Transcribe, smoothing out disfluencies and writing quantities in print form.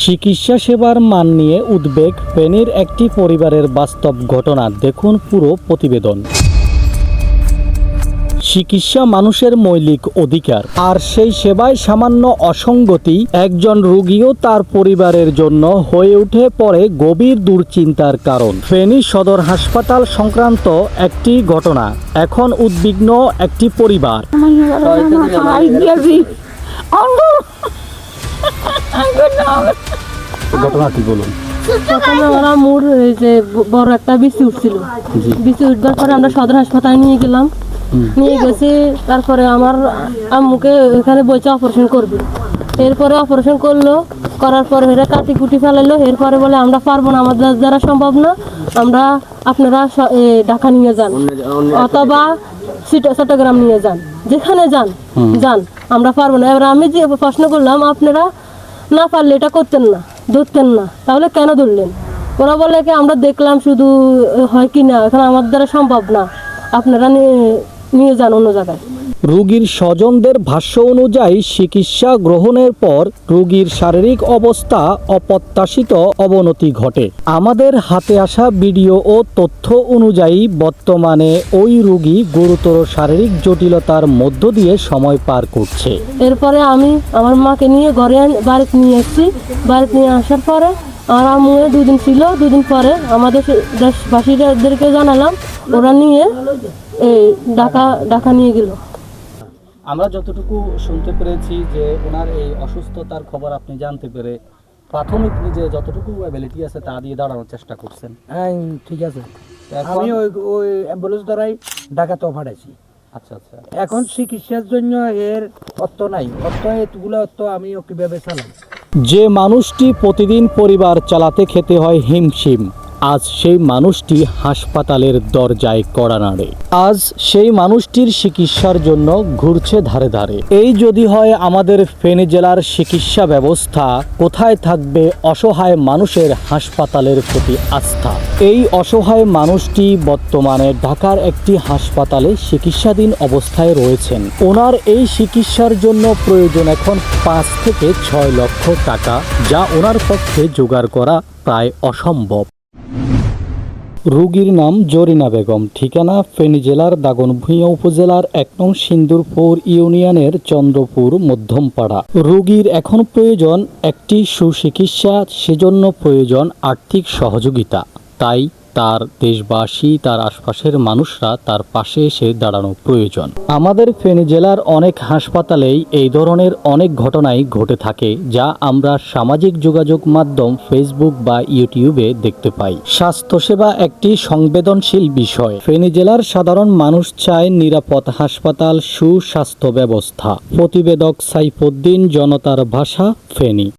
চিকিৎসা সেবার মান নিয়ে উদ্বেগ ফেনীর একটি পরিবারের বাস্তব ঘটনা। দেখুন পুরো প্রতিবেদন। চিকিৎসা মানুষের মৌলিক অধিকার, আর সেই সেবায় সামান্য অসঙ্গতি একজন রোগী ও তার পরিবারের জন্য হয়ে উঠে পড়ে গভীর দুশ্চিন্তার কারণ। ফেনী সদর হাসপাতাল সংক্রান্ত একটি ঘটনা। এখন উদ্বিগ্ন একটি পরিবার। ঘটনাটি বলুন। প্রথমে ওরা মোর এই যে বড় একটা বিসি উঠছিল, বিসি উঠবার পরে আমরা সদর হাসপাতালে নিয়ে গেলাম। নিয়ে গেছি, তারপরে আমার আম্মুকে এখানে বলছে অপারেশন করবে। এরপরে অপারেশন করলো, করার পরে এরা কাটি কুটি ফেলালো। এরপরে বলে আমরা পারবো না, আমাদের দ্বারা সম্ভব না, আপনারা ঢাকা নিয়ে যান অথবা চট্টগ্রাম নিয়ে যান, যেখানে যান, আমরা পারবো না। এবার আমি যে প্রশ্ন করলাম, আপনারা না পারলে এটা করতেন না, ধরতেন না, তাহলে কেন ধরলেন? ওরা বলে কি আমরা দেখলাম শুধু, হয় কি না, এখন আমাদের দ্বারা সম্ভব না, আপনারা নিয়ে যান অন্য জায়গায়। রোগীর স্বজনদের ভাষ্য অনুযায়ী চিকিৎসা গ্রহণের পর রোগীর শারীরিক অবস্থা অপ্রত্যাশিত অবনতি ঘটে। আমাদের হাতে আসা ভিডিও ও তথ্য অনুযায়ী বর্তমানে ওই রোগী গুরুতর শারীরিক জটিলতার মধ্য দিয়ে সময় পার করছে। এরপরে আমি আমার মাকে নিয়ে বাড়িতে নিয়ে এসেছি। বাড়িতে নিয়ে আসার পরে আমার আম্মু দুদিন ছিল, দুদিন পরে আমাদের দেশবাসীদেরকে জানালাম, ওরা নিয়ে ঢাকা নিয়ে গেল। আমরা যতটুকু শুনতে পেরেছি যে ওনার এই অসুস্থতার খবর আপনি জানতে পেরে প্রাথমিক নিজে যতটুকু অ্যাবিলিটি আছে তা দিয়ে দাঁড়ানোর চেষ্টা করছেন। হ্যাঁ ঠিক আছে, আমি ওই অ্যাম্বুলেন্স দ্বারাই ঢাকাতেও পাঠাইছি। আচ্ছা আচ্ছা। এখন চিকিৎসার জন্য এর অর্থ নাই, এতগুলো অর্থ আমি কিভাবে চালাই? যে মানুষটি প্রতিদিন পরিবার চালাতে খেতে হয় হিমশিম, আজ সেই মানুষটি হাসপাতালের দরজায় কড়া নাড়ে। আজ সেই মানুষটির চিকিৎসার জন্য ঘুরছে ধারে ধারে। এই যদি হয় আমাদের ফেনী জেলার চিকিৎসা ব্যবস্থা, কোথায় থাকবে অসহায় মানুষের হাসপাতালের প্রতি আস্থা? এই অসহায় মানুষটি বর্তমানে ঢাকার একটি হাসপাতালে চিকিৎসাধীন অবস্থায় রয়েছেন। ওনার এই চিকিৎসার জন্য প্রয়োজন এখন 5 থেকে 6 লক্ষ টাকা, যা ওনার পক্ষে জোগাড় করা প্রায় অসম্ভব। রোগীর নাম জরিনা বেগম, ঠিকানা ফেনী জেলার দাগনভূঞা উপজেলার 1 নং সিন্দুরপুর ইউনিয়নের চন্দ্রপুর মধ্যমপাড়া। রোগীর এখন প্রয়োজন একটি সুচিকিৎসা, সেজন্য প্রয়োজন আর্থিক সহযোগিতা। তাই তার দেশবাসী, তার আশপাশের মানুষরা তার পাশে এসে দাঁড়ানো প্রয়োজন। আমাদের ফেনী জেলার অনেক হাসপাতালেই এই ধরনের অনেক ঘটনাই ঘটে থাকে, যা আমরা সামাজিক যোগাযোগ মাধ্যম ফেসবুক বা ইউটিউবে দেখতে পাই। স্বাস্থ্যসেবা একটি সংবেদনশীল বিষয়। ফেনী জেলার সাধারণ মানুষ চায় নিরাপদ হাসপাতাল, সুস্বাস্থ্য ব্যবস্থা। প্রতিবেদক সাইফুদ্দিন, জনতার ভাষা, ফেনী।